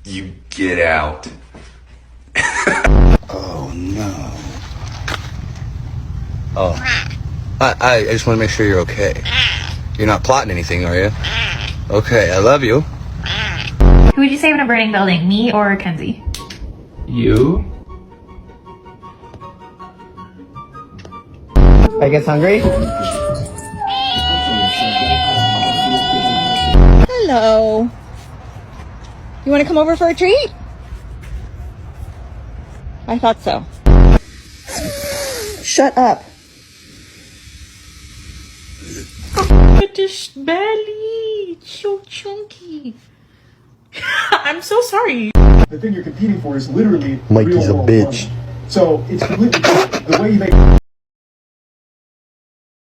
You get out. Oh no. Oh. I just want to make sure you're okay. You're not plotting anything, are you? Okay, I love you. Who would you save in a burning building, me or Kenzie? You? I guess hungry? Hello. You want to come over for a treat? I thought so. Shut up. Look at this belly. It's so chunky. I'm so sorry. The thing you're competing for is literally Mikey's real a world bitch. money. So it's completely the way you make